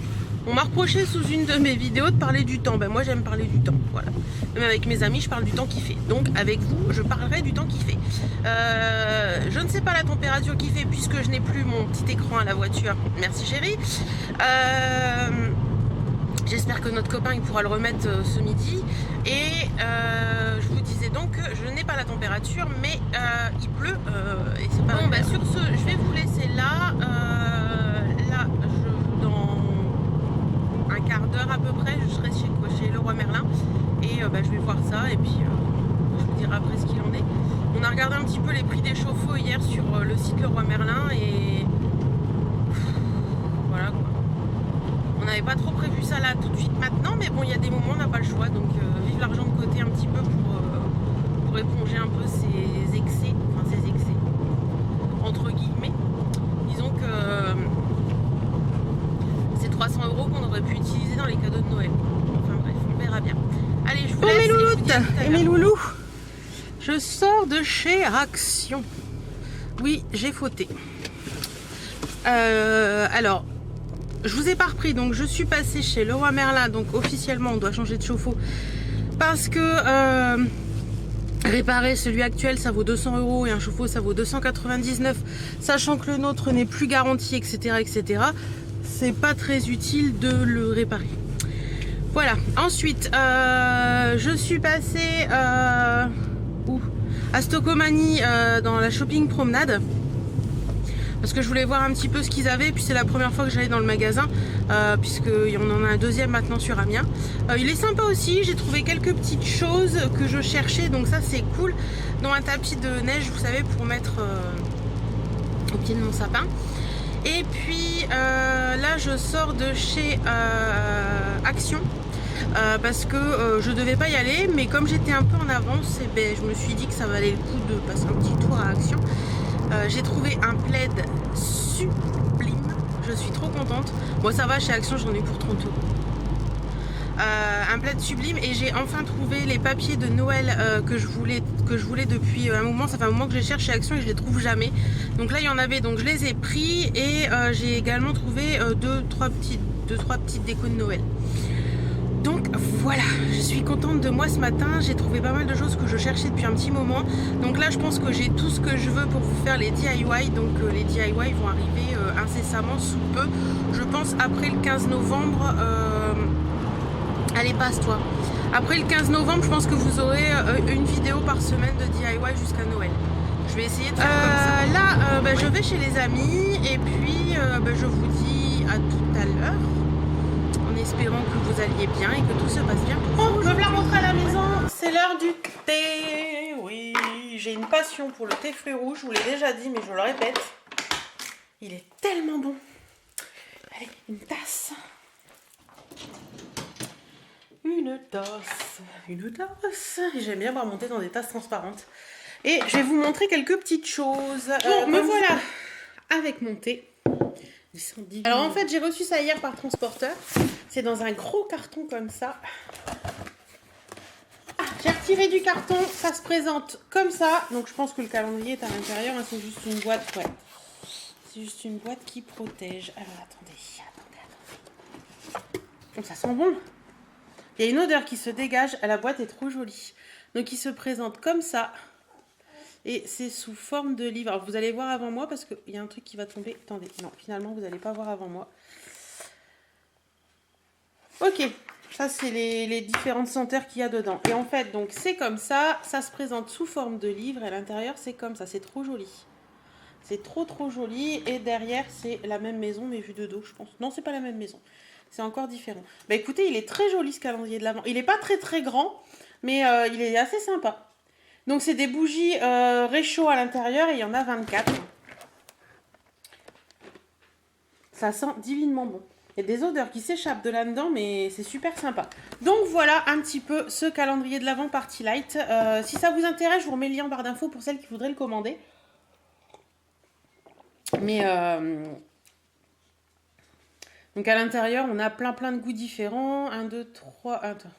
Speaker 1: On m'a reproché sous une de mes vidéos de parler du temps. Moi j'aime parler du temps, voilà. Même avec mes amis je parle du temps qu'il fait. Donc avec vous je parlerai du temps qu'il fait. Je ne sais pas la température qu'il fait puisque je n'ai plus mon petit écran à la voiture. Merci chérie. J'espère que notre copain il pourra le remettre ce midi. Et je vous disais donc que je n'ai pas la température mais il pleut et c'est pas bon. Sur ce je vais vous laisser là. Dans un quart d'heure à peu près je serai chez Leroy Merlin et je vais voir ça et puis je vous dirai après ce qu'il en est. On a regardé un petit peu les prix des chauffe-eau hier sur le site Leroy Merlin et voilà quoi. On n'avait pas trop prévu ça là tout de suite maintenant, mais bon il y a des moments on n'a pas le choix, donc vive l'argent de côté un petit peu pour éponger un peu ses excès, entre guillemets. Disons que c'est 300 € qu'on aurait pu utiliser dans les cadeaux de Noël. Enfin bref, on verra bien. Allez, je vous laisse. Mes louloutes et mes loulous, je sors de chez Action. Oui, j'ai fauté. Alors, je vous ai pas repris, donc je suis passée chez Leroy Merlin, donc officiellement on doit changer de chauffe-eau parce que réparer celui actuel ça vaut 200 € et un chauffe-eau ça vaut 299, sachant que le nôtre n'est plus garanti, etc. C'est pas très utile de le réparer. Voilà, ensuite je suis passée à Stockomanie dans la shopping promenade parce que je voulais voir un petit peu ce qu'ils avaient, puis c'est la première fois que j'allais dans le magasin puisqu'on en a un deuxième maintenant sur Amiens. Il est sympa aussi, j'ai trouvé quelques petites choses que je cherchais, donc ça c'est cool, dont un tapis de neige, vous savez, pour mettre au pied de mon sapin. Et puis là je sors de chez Action parce que je devais pas y aller, mais comme j'étais un peu en avance, je me suis dit que ça valait le coup de passer un petit tour à Action. J'ai trouvé un plaid sublime, je suis trop contente. Moi ça va, chez Action j'en ai pour 30 €. un plaid sublime. Et j'ai enfin trouvé les papiers de Noël que je voulais depuis un moment. Ça fait un moment que je les cherche chez Action et je les trouve jamais. Donc là il y en avait, donc je les ai pris. Et j'ai également trouvé deux, trois petites décos de Noël. Donc voilà, je suis contente de moi ce matin, j'ai trouvé pas mal de choses que je cherchais depuis un petit moment. Donc là je pense que j'ai tout ce que je veux pour vous faire les DIY. Donc les DIY vont arriver incessamment sous peu. Je pense après le 15 novembre. Allez, passe-toi. Après le 15 novembre, je pense que vous aurez une vidéo par semaine de DIY jusqu'à Noël. Je vais essayer de faire comme ça. Là, je vais chez les amis et puis je vous dis à tout à l'heure. En espérant que vous alliez bien et que tout se passe bien pour vous. Je veux la rentrer à la maison, c'est l'heure du thé. Oui, j'ai une passion pour le thé fruits rouges, je vous l'ai déjà dit, mais je le répète. Il est tellement bon. Allez, une tasse. Une tasse. J'aime bien boire mon thé dans des tasses transparentes. Et je vais vous montrer quelques petites choses. Bon, me voilà avec mon thé. Alors en fait j'ai reçu ça hier par transporteur. C'est dans un gros carton comme ça. Ah, j'ai retiré du carton, ça se présente comme ça. Donc je pense que le calendrier est à l'intérieur, hein, c'est juste une boîte, ouais. C'est juste une boîte qui protège. Alors attendez. Donc ça sent bon. Il y a une odeur qui se dégage, la boîte est trop jolie. Donc il se présente comme ça. Et c'est sous forme de livre. Alors vous allez voir avant moi parce qu'il y a un truc qui va tomber. Attendez, non, finalement vous n'allez pas voir avant moi. Ok, ça c'est les différentes senteurs qu'il y a dedans. Et en fait, donc c'est comme ça. Ça se présente sous forme de livre. Et à l'intérieur, c'est comme ça. C'est trop joli. C'est trop joli. Et derrière, c'est la même maison, mais vue de dos, je pense. Non, c'est pas la même maison. C'est encore différent. Bah écoutez, il est très joli ce calendrier de l'Avent. Il n'est pas très grand, mais il est assez sympa. Donc c'est des bougies réchaud à l'intérieur et il y en a 24. Ça sent divinement bon. Il y a des odeurs qui s'échappent de là-dedans, mais c'est super sympa. Donc voilà un petit peu ce calendrier de l'Avent Party Light. Si ça vous intéresse, je vous remets le lien en barre d'infos pour celles qui voudraient le commander. Mais donc à l'intérieur, on a plein de goûts différents. 1, 2, 3... Attends.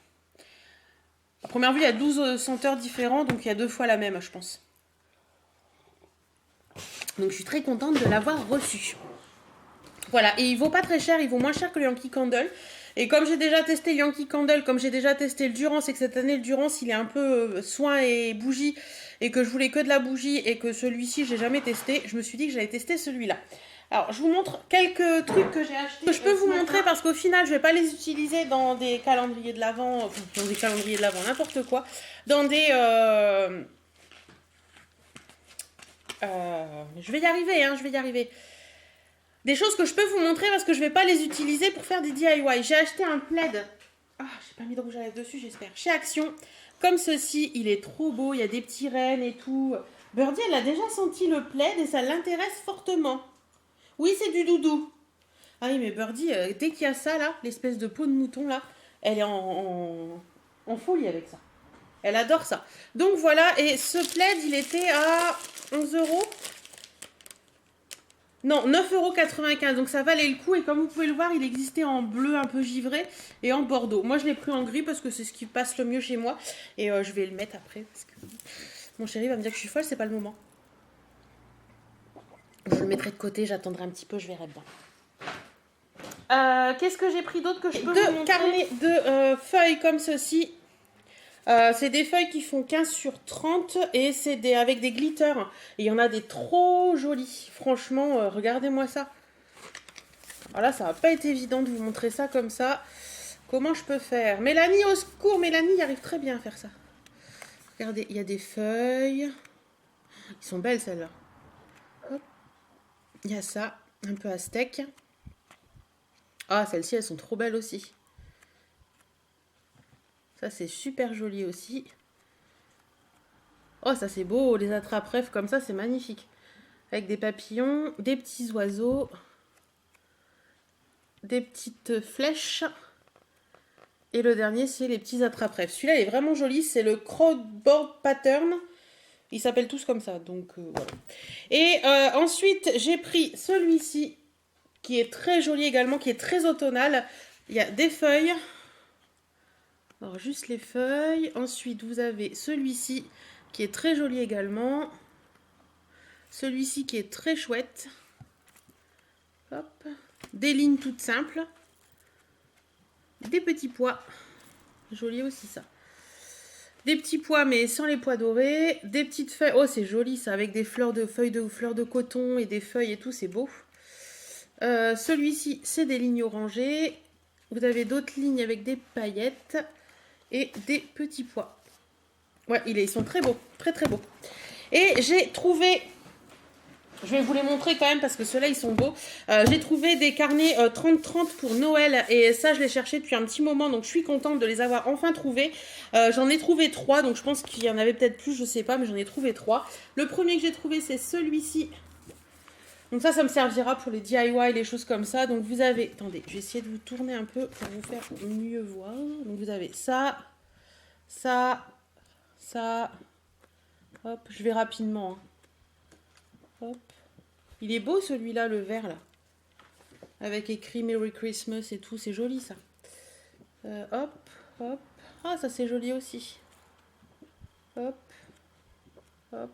Speaker 1: À première vue, il y a 12 senteurs différents, donc il y a 2 fois la même, je pense. Donc je suis très contente de l'avoir reçu. Voilà, et il vaut pas très cher, il vaut moins cher que le Yankee Candle. Et comme j'ai déjà testé le Yankee Candle, comme j'ai déjà testé le Durance, et que cette année le Durance il est un peu soin et bougie, et que je voulais que de la bougie, et que celui-ci j'ai jamais testé, je me suis dit que j'allais tester celui-là. Alors, je vous montre quelques trucs que j'ai achetés. Que je peux vous montrer parce qu'au final, je ne vais pas les utiliser dans des calendriers de l'Avent, enfin, dans des calendriers de l'Avent, n'importe quoi. Dans des... je vais y arriver, hein, je vais y arriver. Des choses que je peux vous montrer parce que je ne vais pas les utiliser pour faire des DIY. J'ai acheté un plaid. Ah, j'ai pas mis de rouge à lèvres dessus, j'espère. Chez Action. Comme ceci, il est trop beau. Il y a des petits rennes et tout. Birdie, elle a déjà senti le plaid et ça l'intéresse fortement. Oui, c'est du doudou. Ah oui, mais Birdie, dès qu'il y a ça, là, l'espèce de peau de mouton, là, elle est en folie avec ça. Elle adore ça. Donc voilà, et ce plaid, il était à 11 €. Non, 9,95 €. Donc ça valait le coup. Et comme vous pouvez le voir, il existait en bleu un peu givré et en bordeaux. Moi, je l'ai pris en gris parce que c'est ce qui passe le mieux chez moi. Et je vais le mettre après parce que mon chéri va me dire que je suis folle, c'est pas le moment. Je le mettrai de côté, j'attendrai un petit peu, je verrai bien. Qu'est-ce que j'ai pris d'autre que je peux vous montrer ? Carnets de feuilles comme ceci. C'est des feuilles qui font 15 sur 30 et c'est avec des glitters. Et il y en a des trop jolis. Franchement, regardez-moi ça. Alors là, ça va pas être évident de vous montrer ça comme ça. Comment je peux faire ? Mélanie, au secours. Mélanie y arrive très bien à faire ça. Regardez, il y a des feuilles. Ils sont belles celles-là. Il y a ça, un peu aztèque. Ah, celles-ci, elles sont trop belles aussi. Ça, c'est super joli aussi. Oh, ça, c'est beau. Les attrape-rêves comme ça, c'est magnifique. Avec des papillons, des petits oiseaux, des petites flèches. Et le dernier, c'est les petits attrape-rêves. Celui-là, il est vraiment joli. C'est le Crowdboard Pattern. Ils s'appellent tous comme ça, donc voilà. Et ensuite, j'ai pris celui-ci, qui est très joli également, qui est très automnal. Il y a des feuilles. Alors juste les feuilles. Ensuite vous avez celui-ci qui est très joli également. Celui-ci qui est très chouette. Hop. Des lignes toutes simples. Des petits pois. Joli aussi ça. Des petits pois mais sans les pois dorés. Des petites feuilles. Oh c'est joli ça avec des fleurs de fleurs de coton et des feuilles et tout, c'est beau. Celui-ci c'est des lignes orangées. Vous avez d'autres lignes avec des paillettes et des petits pois. Ouais, ils sont très beaux, très très beaux. Et j'ai trouvé, je vais vous les montrer quand même parce que ceux-là ils sont beaux. J'ai trouvé des carnets 30-30 pour Noël et ça je les cherchais depuis un petit moment, donc je suis contente de les avoir enfin trouvés. J'en ai trouvé 3, donc je pense qu'il y en avait peut-être plus, je sais pas, mais j'en ai trouvé 3. Le premier que j'ai trouvé c'est celui-ci. Donc ça me servira pour les DIY, les choses comme ça. Donc vous avez, attendez, je vais essayer de vous tourner un peu pour vous faire mieux voir. Donc vous avez ça, ça, ça. Hop, je vais rapidement. Hein. Hop. Il est beau celui-là, le vert là. Avec écrit Merry Christmas et tout, c'est joli ça. Hop, hop. Ah, ça c'est joli aussi. Hop, hop.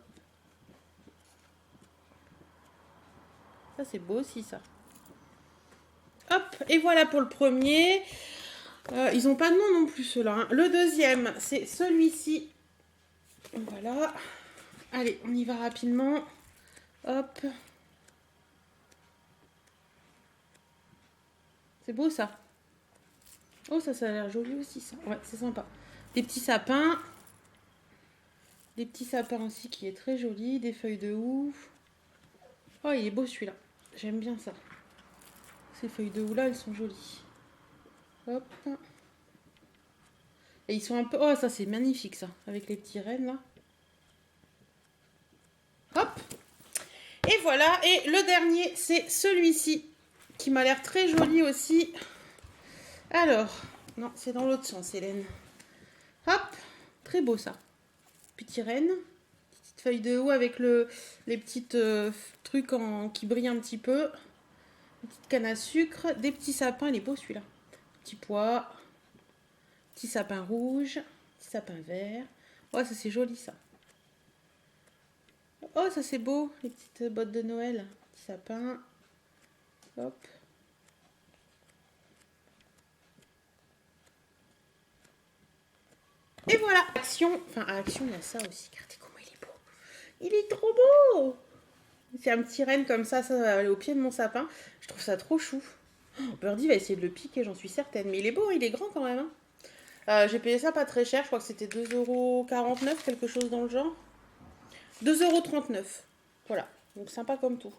Speaker 1: Ça c'est beau aussi ça. Hop, et voilà pour le premier. Ils n'ont pas de nom non plus ceux-là. Hein. Le deuxième, c'est celui-ci. Voilà. Allez, on y va rapidement. Hop. C'est beau ça. Oh, ça a l'air joli aussi ça. Ouais, c'est sympa. Des petits sapins. Des petits sapins aussi qui est très joli. Des feuilles de houx. Oh, il est beau celui-là. J'aime bien ça. Ces feuilles de houx là, elles sont jolies. Hop. Et ils sont un peu... Oh, ça c'est magnifique ça. Avec les petits rennes là. Hop. Et voilà. Et le dernier, c'est celui-ci. Qui m'a l'air très joli aussi. Alors. Non, c'est dans l'autre sens, Hélène. Hop. Très beau ça. Petit renne. Petite feuille de houx avec les petites trucs qui brillent un petit peu. Une petite canne à sucre. Des petits sapins. Il est beau celui-là. Petits pois. Petit sapin rouge. Petit sapin vert. Oh, ça c'est joli ça. Oh, ça c'est beau. Les petites bottes de Noël. Petit sapin. Hop. Et voilà. Action. Enfin, à Action, il y a ça aussi. Regardez comment il est beau. Il est trop beau. C'est un petit renne comme ça va aller au pied de mon sapin. Je trouve ça trop chou. Oh, Birdie va essayer de le piquer, j'en suis certaine. Mais il est beau, il est grand quand même. Hein. J'ai payé ça pas très cher. Je crois que c'était 2,49 €, quelque chose dans le genre. 2,39 €. Voilà. Donc sympa comme tout.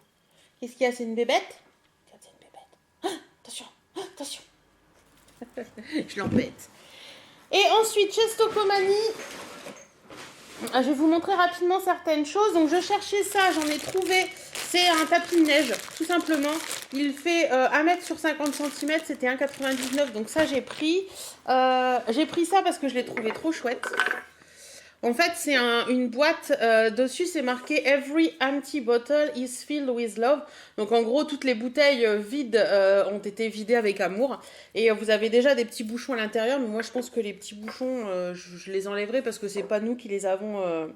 Speaker 1: Qu'est-ce qu'il y a? C'est une bébête? C'est une bébête. Ah, attention. Ah, attention. Je l'embête. Et ensuite, chez Stocomanie, je vais vous montrer rapidement certaines choses. Donc, je cherchais ça, j'en ai trouvé. C'est un tapis de neige, tout simplement. Il fait 1 mètre sur 50 cm, c'était 1,99 €. Donc, ça, j'ai pris. J'ai pris ça parce que je l'ai trouvé trop chouette. En fait, c'est une boîte. Dessus, c'est marqué Every empty bottle is filled with love. Donc, en gros, toutes les bouteilles vides ont été vidées avec amour. Et vous avez déjà des petits bouchons à l'intérieur. Mais moi, je pense que les petits bouchons, je les enlèverai parce que c'est pas nous qui les avons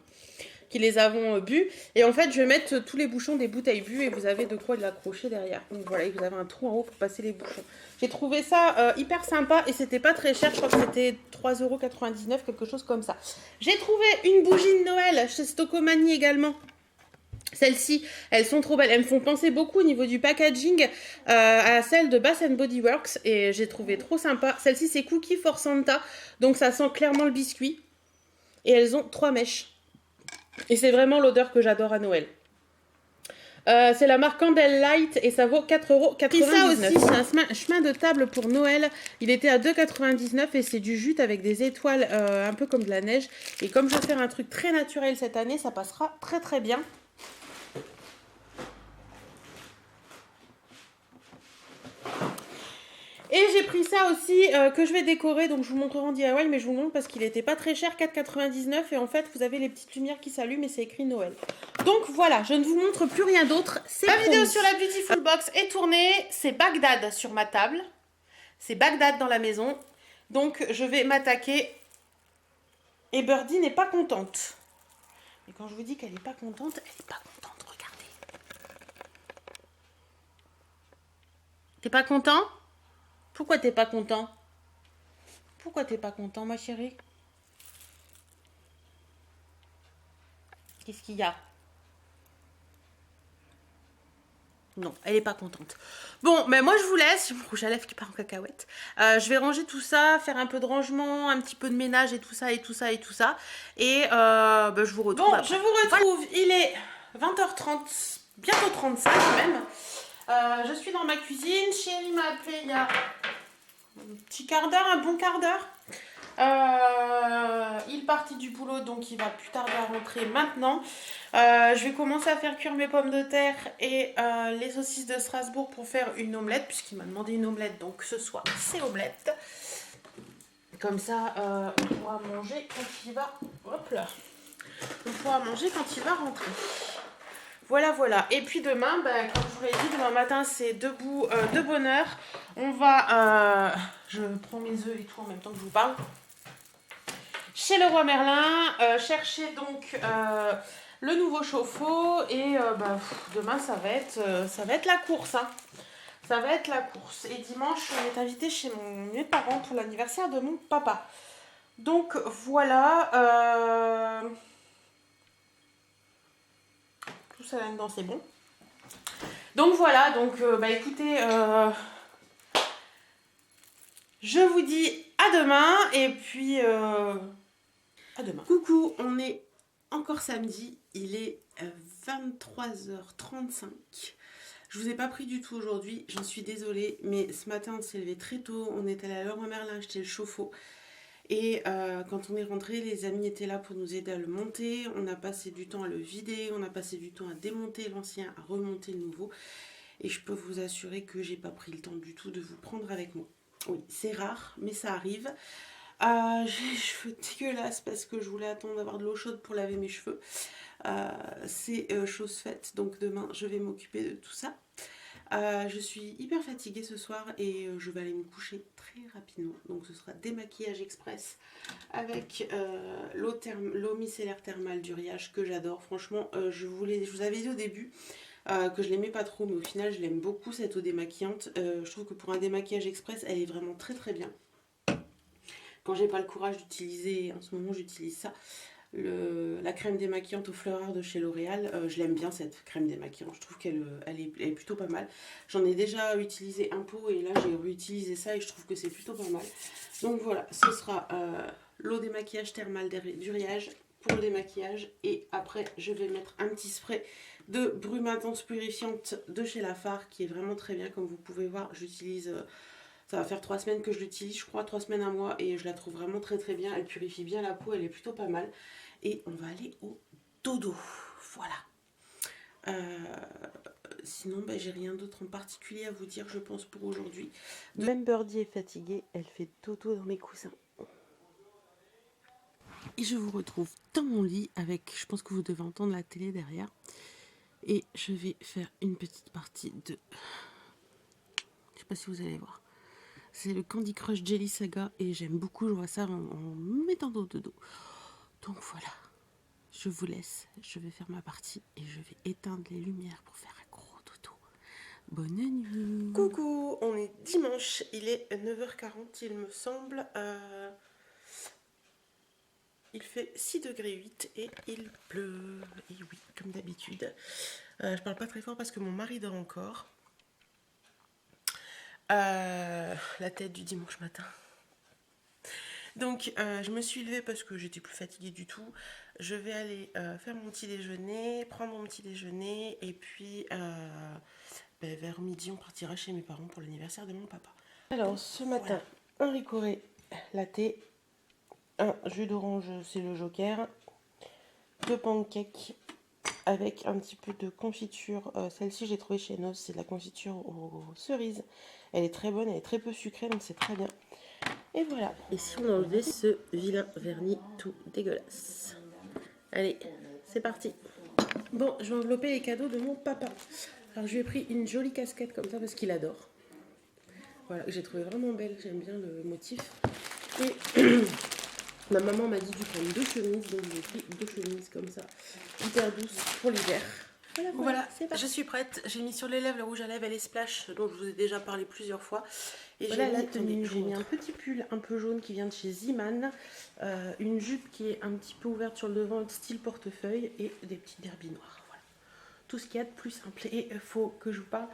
Speaker 1: bu. Et en fait, je vais mettre tous les bouchons des bouteilles bues et vous avez de quoi l'accrocher derrière. Donc voilà, et vous avez un trou en haut pour passer les bouchons. J'ai trouvé ça hyper sympa et c'était pas très cher. Je crois que c'était 3,99 €, quelque chose comme ça. J'ai trouvé une bougie de Noël chez Stocomanie également. Celles-ci, elles sont trop belles. Elles me font penser beaucoup au niveau du packaging à celle de Bath Body Works et j'ai trouvé trop sympa. Celle-ci, c'est Cookie for Santa. Donc ça sent clairement le biscuit. Et elles ont 3 mèches. Et c'est vraiment l'odeur que j'adore à Noël. C'est la marque Candlelight et ça vaut 4,99 €. Et ça aussi, c'est un chemin de table pour Noël. Il était à 2,99 € et c'est du jute avec des étoiles un peu comme de la neige. Et comme je vais faire un truc très naturel cette année, ça passera très très bien. Et j'ai pris ça aussi que je vais décorer, donc je vous montrerai en DIY, mais je vous montre parce qu'il n'était pas très cher, 4,99 € et en fait vous avez les petites lumières qui s'allument et c'est écrit Noël. Donc voilà, je ne vous montre plus rien d'autre. La vidéo sur la Beautiful Box est tournée, c'est Bagdad sur ma table, c'est Bagdad dans la maison. Donc, je vais m'attaquer. Et Birdie n'est pas contente. Et quand je vous dis qu'elle n'est pas contente, elle n'est pas contente. Regardez. T'es pas content? Pourquoi t'es pas content? Pourquoi t'es pas content, ma chérie? Qu'est-ce qu'il y a? Non, elle n'est pas contente. Bon, mais moi je vous laisse. J'ai mon rouge à lèvres qui part en cacahuète. Je vais ranger tout ça, faire un peu de rangement, un petit peu de ménage et tout ça, et tout ça, et tout ça. Et je vous retrouve. Bon, après. Je vous retrouve. Voilà. Il est 20h30, bientôt 35 même. Je suis dans ma cuisine. Chérie m'a appelé il y a un petit quart d'heure, un bon quart d'heure. Il partit du boulot, donc il va plus tarder à rentrer maintenant. Je vais commencer à faire cuire mes pommes de terre et les saucisses de Strasbourg pour faire une omelette, puisqu'il m'a demandé une omelette, donc ce soir c'est omelette. Comme ça, on pourra manger quand il va. Hop là. On pourra manger quand il va rentrer. Voilà, voilà. Et puis demain, comme je vous l'ai dit, demain matin, c'est debout de bonne heure. On va... je prends mes œufs et tout en même temps que je vous parle. Chez Leroy Merlin, chercher donc le nouveau chauffe-eau. Et demain, ça va être la course. Hein. Ça va être la course. Et dimanche, on est invité chez mes parents pour l'anniversaire de mon papa. Donc, voilà... tout ça là-dedans, c'est bon. Donc voilà, donc écoutez, je vous dis à demain et puis à demain. Coucou, on est encore samedi, il est 23h35. Je vous ai pas pris du tout aujourd'hui, j'en suis désolée, mais ce matin on s'est levé très tôt, on est allé à Leroy Merlin acheter le chauffe-eau. Et quand on est rentré, les amis étaient là pour nous aider à le monter. On a passé du temps à le vider, on a passé du temps à démonter l'ancien, à remonter le nouveau. Et je peux vous assurer que j'ai pas pris le temps du tout de vous prendre avec moi. Oui, c'est rare, mais ça arrive. J'ai les cheveux dégueulasses parce que je voulais attendre d'avoir de l'eau chaude pour laver mes cheveux. C'est chose faite, donc demain je vais m'occuper de tout ça. Je suis hyper fatiguée ce soir et je vais aller me coucher très rapidement. Donc ce sera démaquillage express avec l'eau micellaire thermale du Riage que j'adore. Franchement, je vous avais dit au début que je l'aimais pas trop, mais au final je l'aime beaucoup cette eau démaquillante. Je trouve que pour un démaquillage express, elle est vraiment très très bien. Quand j'ai pas le courage d'utiliser, en ce moment j'utilise ça. La crème démaquillante aux fleurs de chez L'Oréal, je l'aime bien cette crème démaquillante, je trouve qu'elle est plutôt pas mal. J'en ai déjà utilisé un pot et là j'ai réutilisé ça et je trouve que c'est plutôt pas mal. Donc voilà, ce sera l'eau démaquillage thermale du Riage pour le démaquillage et après je vais mettre un petit spray de brume intense purifiante de chez Lafarge qui est vraiment très bien. Comme vous pouvez voir, j'utilise... ça va faire 3 semaines que je l'utilise, je crois 3 semaines, un mois, et je la trouve vraiment très très bien. Elle purifie bien la peau, elle est plutôt pas mal. Et on va aller au dodo. Voilà. Sinon, j'ai rien d'autre en particulier à vous dire, je pense, pour aujourd'hui. Même Birdie est fatiguée, elle fait dodo dans mes coussins. Et je vous retrouve dans mon lit avec, je pense que vous devez entendre la télé derrière. Et je vais faire une petite partie de... Je sais pas si vous allez voir. C'est le Candy Crush Jelly Saga et j'aime beaucoup jouer à ça en mettant dos de dos. Donc voilà, je vous laisse, je vais faire ma partie et je vais éteindre les lumières pour faire un gros dodo. Bonne nuit. Coucou, on est dimanche, il est 9h40 il me semble. Il fait 6,8 degrés et il pleut. Et oui, comme d'habitude. Je parle pas très fort parce que mon mari dort encore. La tête du dimanche matin. Donc je me suis levée parce que j'étais plus fatiguée du tout. Je vais aller faire mon petit déjeuner, prendre mon petit déjeuner et puis vers midi on partira chez mes parents pour l'anniversaire de mon papa. Alors ce matin, voilà. Un ricoré latte, un jus d'orange, c'est le Joker, 2 pancakes avec un petit peu de confiture. Celle-ci j'ai trouvé chez Noz, c'est de la confiture aux cerises. Elle est très bonne, elle est très peu sucrée, donc c'est très bien. Et voilà. Et si on enlevait ce vilain vernis tout dégueulasse. Allez, c'est parti. Bon, je vais envelopper les cadeaux de mon papa. Alors je lui ai pris une jolie casquette comme ça parce qu'il adore. Voilà, que j'ai trouvé vraiment belle, j'aime bien le motif. Et ma maman m'a dit de prendre 2 chemises, donc j'ai pris 2 chemises comme ça, hyper douces pour l'hiver. Voilà, je suis prête. J'ai mis sur les lèvres le rouge à lèvres et les splash dont je vous ai déjà parlé plusieurs fois. Et voilà la tenue. J'ai mis un petit pull un peu jaune qui vient de chez Ziman, une jupe qui est un petit peu ouverte sur le devant, style portefeuille, et des petites derbies noires. Voilà. Tout ce qu'il y a de plus simple. Et il faut que je vous parle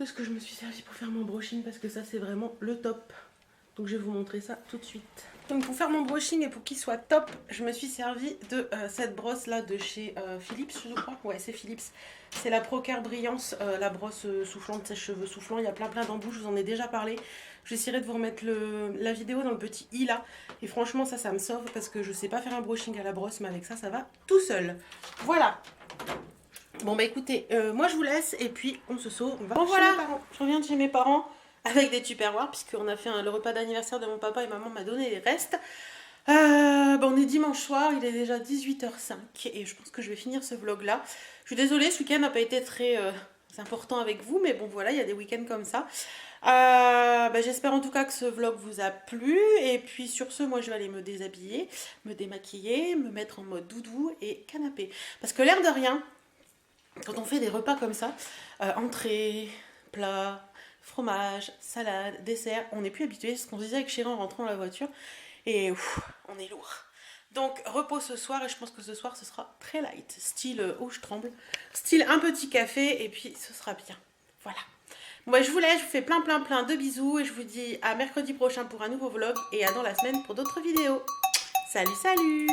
Speaker 1: de ce que je me suis servi pour faire mon brushing parce que ça c'est vraiment le top. Donc je vais vous montrer ça tout de suite. Donc pour faire mon brushing et pour qu'il soit top, je me suis servi de cette brosse là de chez Philips, je crois. Ouais, c'est Philips. C'est la Procare Brillance, la brosse soufflante, sèche-cheveux soufflant. Il y a plein d'embouts, je vous en ai déjà parlé. J'essaierai de vous remettre la vidéo dans le petit i là. Et franchement ça me sauve parce que je sais pas faire un brushing à la brosse, mais avec ça, ça va tout seul. Voilà. Bon bah écoutez, moi je vous laisse et puis on se sauve. Bon voilà, je reviens de chez mes parents. Avec des tupperwares, puisqu'on a fait le repas d'anniversaire de mon papa et maman m'a donné les restes. On est dimanche soir, il est déjà 18h05 et je pense que je vais finir ce vlog là. Je suis désolée, ce week-end n'a pas été très important avec vous, mais bon voilà, il y a des week-ends comme ça. J'espère en tout cas que ce vlog vous a plu et puis sur ce, moi je vais aller me déshabiller, me démaquiller, me mettre en mode doudou et canapé. Parce que l'air de rien, quand on fait des repas comme ça, entrée, plat, fromage, salade, dessert, on n'est plus habitué, c'est ce qu'on se disait avec Chéri en rentrant dans la voiture, et on est lourd. Donc repos ce soir, et je pense que ce soir ce sera très light, style oh je tremble, style un petit café, et puis ce sera bien. Voilà. Bon, je vous laisse, je vous fais plein de bisous, et je vous dis à mercredi prochain pour un nouveau vlog, et à dans la semaine pour d'autres vidéos. Salut, salut!